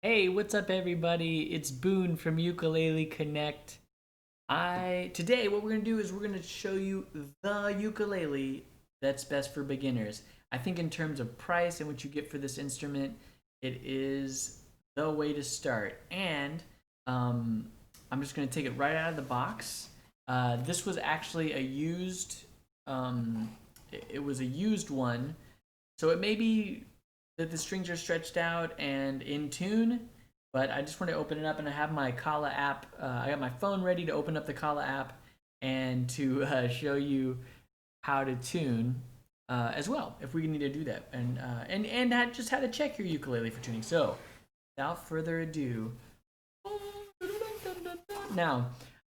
Hey, what's up everybody? It's Boone from Ukulele Connect. Today what we're going to do is we're going to show you the ukulele that's best for beginners. I think in terms of price and what you get for this instrument, it is the way to start. And um, I'm just going to take it right out of the box. This was actually a used it was a used one. So it may be that the strings are stretched out and in tune, but I just want to open it up and I have my Kala app. I got my phone ready to open up the Kala app and to show you how to tune as well, if we need to do that, and just how to check your ukulele for tuning. So, without further ado, now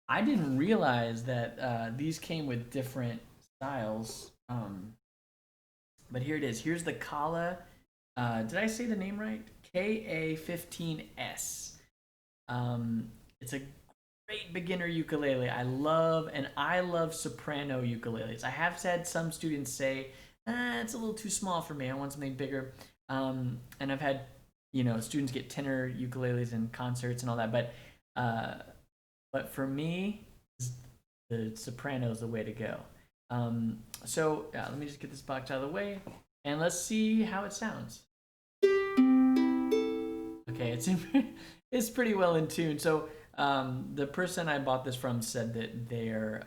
I didn't realize that these came with different styles, but here it is. Here's the Kala. Did I say the name right? KA15S. It's a great beginner ukulele. I love soprano ukuleles. I have had some students say, it's a little too small for me. I want something bigger. And I've had, students get tenor ukuleles in concerts and all that. But for me, the soprano is the way to go. Let me just get this box out of the way and let's see how it sounds. Okay, it's pretty well in tune. So the person I bought this from said that their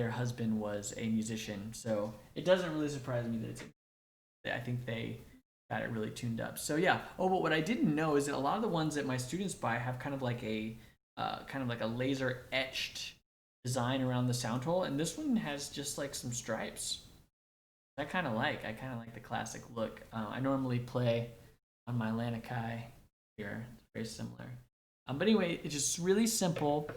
husband was a musician, so it doesn't really surprise me that I think they got it really tuned up. So yeah. Oh, but what I didn't know is that a lot of the ones that my students buy have kind of like a laser etched design around the sound hole, and this one has just like some stripes. I kind of like. I kind of like the classic look. I normally play on my Lanikai here. It's very similar. But anyway, it's just really simple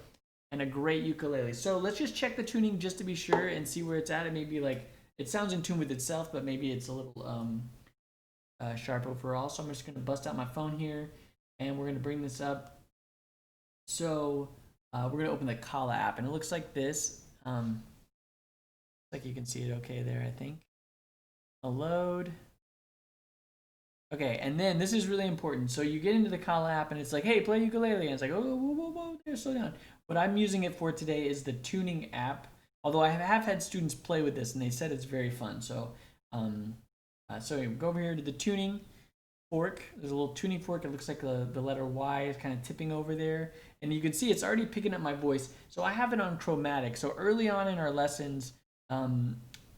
and a great ukulele. So let's just check the tuning just to be sure and see where it's at. It may be like it sounds in tune with itself, but maybe it's a little sharp overall. So I'm just gonna bust out my phone here, and we're gonna bring this up. So we're gonna open the Kala app, and it looks like this. Like you can see it okay there, I think. A load. Okay, and then this is really important. So you get into the Kala app and it's like, hey, play ukulele. And it's like, oh, whoa, whoa, whoa, there, slow down. What I'm using it for today is the tuning app. Although I have had students play with this and they said it's very fun. So, go over here to the tuning fork. There's a little tuning fork. It looks like the letter Y is kind of tipping over there. And you can see it's already picking up my voice. So I have it on chromatic. So early on in our lessons,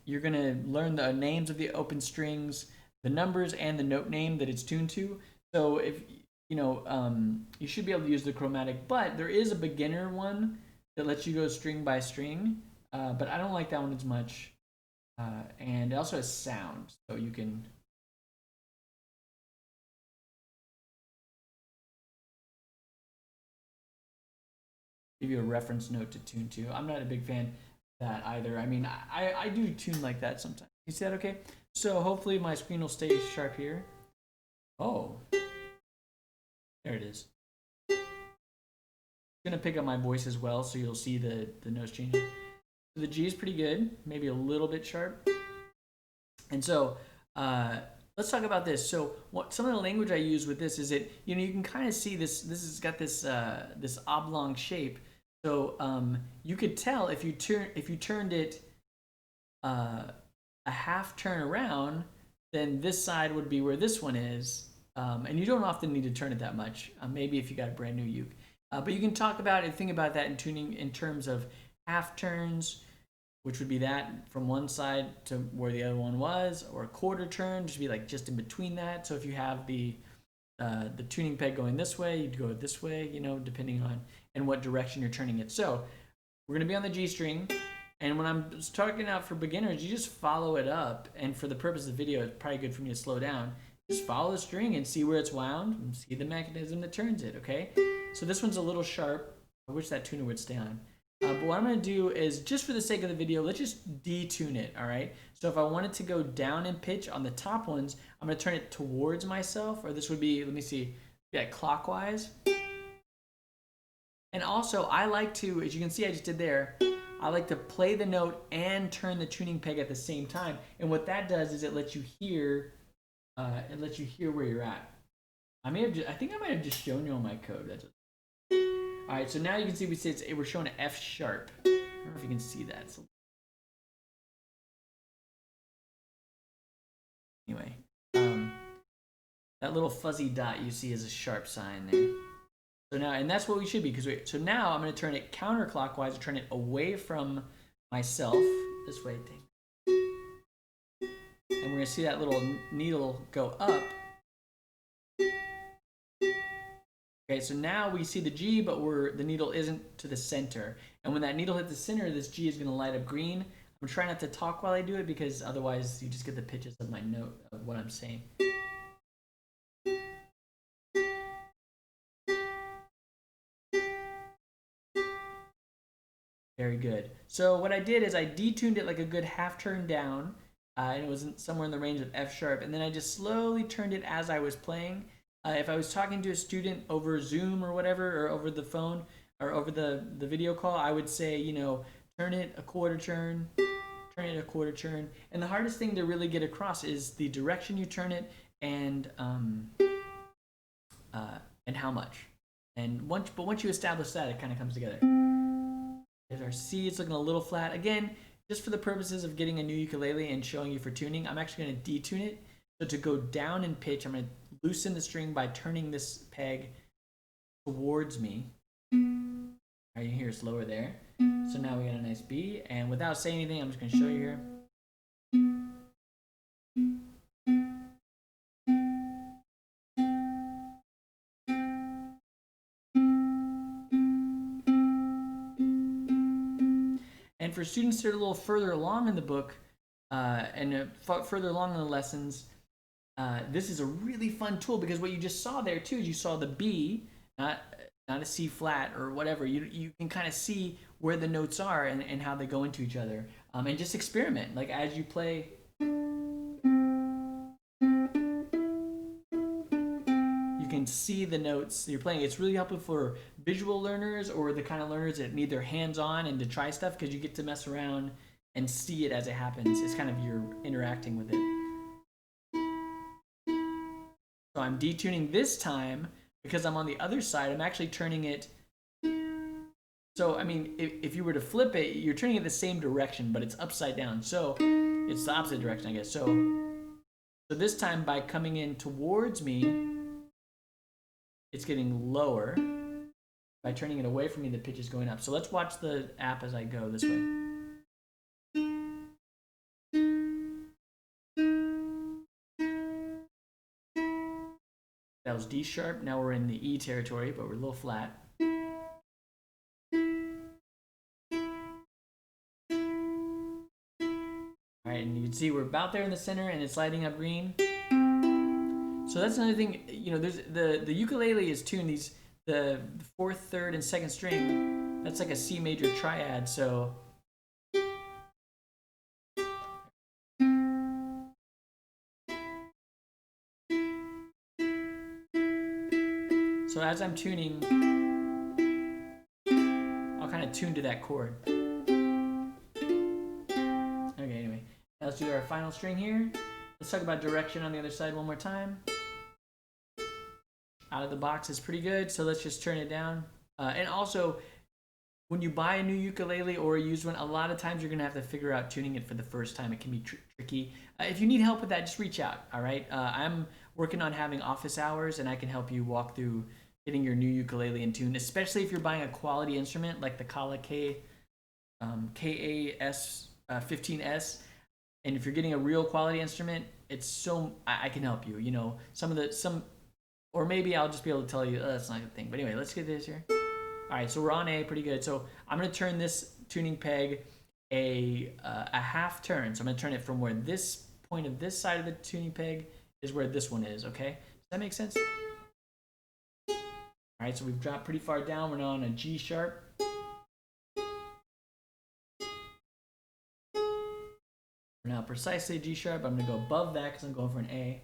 you're going to learn the names of the open strings, the numbers, and the note name that it's tuned to. So if you should be able to use the chromatic, but there is a beginner one that lets you go string by string, but I don't like that one as much. And it also has sound, so you can give you a reference note to tune to. I'm not a big fan of that either. I mean, I do tune like that sometimes. You see that okay? So hopefully my screen will stay sharp here. Oh, there it is. It's gonna pick up my voice as well, so you'll see the notes changing. So the G is pretty good, maybe a little bit sharp. And so let's talk about this. So some of the language I use with this is that you can kind of see this. This has got this oblong shape. So you could tell if you turned it a half turn around, then this side would be where this one is. And you don't often need to turn it that much. Maybe if you got a brand new uke. But you can talk about and think about that in tuning in terms of half turns, which would be that from one side to where the other one was, or a quarter turn, just be like just in between that. So if you have the tuning peg going this way, you'd go this way, depending on and what direction you're turning it. So we're gonna be on the G string, and when I'm talking out for beginners, you just follow it up. And for the purpose of the video, it's probably good for me to slow down. Just follow the string and see where it's wound and see the mechanism that turns it, okay? So this one's a little sharp. I wish that tuner would stay on. But what I'm gonna do is, just for the sake of the video, let's just detune it, all right? So if I want it to go down in pitch on the top ones, I'm gonna turn it towards myself, or this would be, let me see, yeah, clockwise. And also, I like to, as you can see I just did there, I like to play the note and turn the tuning peg at the same time. And what that does is it lets you hear where you're at. I think I might have just shown you all my code. That's all right. So now you can see we're showing an F sharp. I don't know if you can see that. So anyway, that little fuzzy dot you see is a sharp sign there. So now, and that's what we should be, so now I'm going to turn it counterclockwise, turn it away from myself, this way, and we're going to see that little needle go up. Okay, so now we see the G, but the needle isn't to the center. And when that needle hits the center, this G is going to light up green. I'm trying not to talk while I do it because otherwise you just get the pitches of my note of what I'm saying. Very good. So what I did is I detuned it like a good half turn down, and it was somewhere in the range of F sharp, and then I just slowly turned it as I was playing. If I was talking to a student over Zoom or whatever, or over the phone, or over the video call, I would say, turn it a quarter turn, turn it a quarter turn. And the hardest thing to really get across is the direction you turn it and how much. And once you establish that, it kind of comes together. There's our C. It's looking a little flat. Again, just for the purposes of getting a new ukulele and showing you for tuning, I'm actually going to detune it. So to go down in pitch, I'm going to loosen the string by turning this peg towards me. All right, you hear it's lower there. So now we got a nice B. And without saying anything, I'm just going to show you here. And for students that are a little further along in the book and further along in the lessons, this is a really fun tool because what you just saw there too is you saw the B, not a C flat or whatever. You can kind of see where the notes are and how they go into each other, and just experiment. Like as you play, you can see the notes you're playing. It's really helpful for visual learners or the kind of learners that need their hands on and to try stuff because you get to mess around and see it as it happens. It's kind of you're interacting with it. So I'm detuning this time because I'm on the other side. I'm actually turning it. So, I mean, if you were to flip it, you're turning it the same direction, but it's upside down. So it's the opposite direction, I guess. So this time by coming in towards me, it's getting lower. By turning it away from me, the pitch is going up. So let's watch the app as I go this way. That was D sharp. Now we're in the E territory, but we're a little flat. All right, and you can see we're about there in the center, and it's lighting up green. So that's another thing. There's the ukulele is tuned the fourth, third, and second string. That's like a C major triad. So as I'm tuning, I'll kind of tune to that chord. Okay, anyway, now let's do our final string here. Let's talk about direction on the other side one more time. Out of the box is pretty good, so let's just turn it down. And also, when you buy a new ukulele or a used one, a lot of times you're going to have to figure out tuning it for the first time. It can be tricky. If you need help with that, just reach out, all right? I'm working on having office hours, and I can help you walk through getting your new ukulele in tune, especially if you're buying a quality instrument like the Kala KAS 15S. And if you're getting a real quality instrument, I can help you. Or maybe I'll just be able to tell you, that's not a good thing. But anyway, let's get this here. All right, so we're on A, pretty good. So I'm going to turn this tuning peg a half turn. So I'm going to turn it from where this point of this side of the tuning peg is where this one is, okay? Does that make sense? All right, so we've dropped pretty far down. We're now on a G sharp. We're now precisely G sharp. I'm going to go above that because I'm going for an A.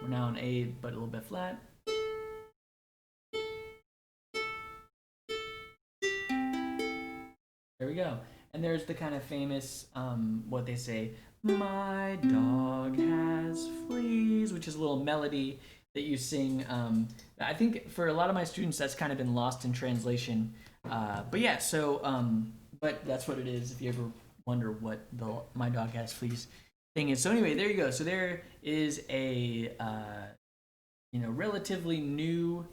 We're now on A, but a little bit flat. There we go. And there's the kind of famous, what they say, my dog has fleas, which is a little melody that you sing. I think for a lot of my students, that's kind of been lost in translation. But yeah, so but that's what it is. If you ever wonder what the My Dog Has Fleas thing is. So anyway, there you go. So there is a relatively new,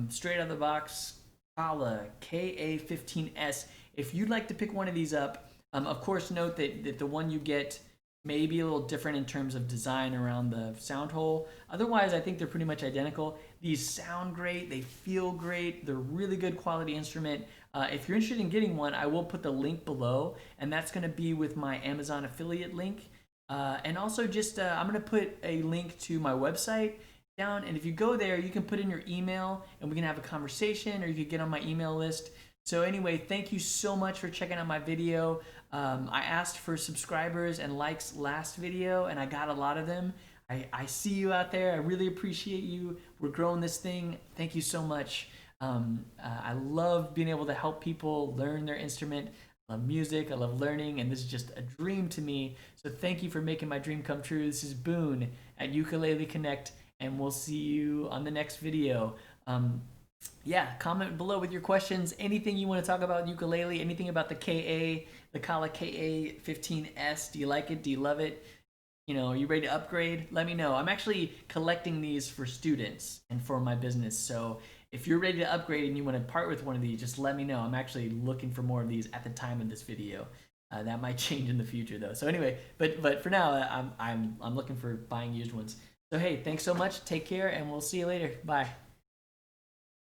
straight out of the box Kala KA15S. If you'd like to pick one of these up, of course note that the one you get may be a little different in terms of design around the sound hole. Otherwise, I think they're pretty much identical. These sound great, they feel great, they're really good quality instrument. If you're interested in getting one, I will put the link below, and that's going to be with my Amazon affiliate link. And also just, I'm going to put a link to my website down, and if you go there, you can put in your email, and we can have a conversation, or you can get on my email list. So anyway, thank you so much for checking out my video. I asked for subscribers and likes last video, and I got a lot of them. I see you out there. I really appreciate you. We're growing this thing. Thank you so much. I love being able to help people learn their instrument. I love music. I love learning, and this is just a dream to me. So thank you for making my dream come true. This is Boone at Ukulele Connect, and we'll see you on the next video. Yeah, comment below with your questions. Anything you want to talk about ukulele, anything about the Kala KA15S. Do you like it? Do you love it? Are you ready to upgrade? Let me know. I'm actually collecting these for students and for my business. So if you're ready to upgrade and you want to part with one of these, just let me know. I'm actually looking for more of these at the time of this video. That might change in the future though. So anyway, but for now, I'm looking for buying used ones. So hey, thanks so much. Take care, and we'll see you later. Bye.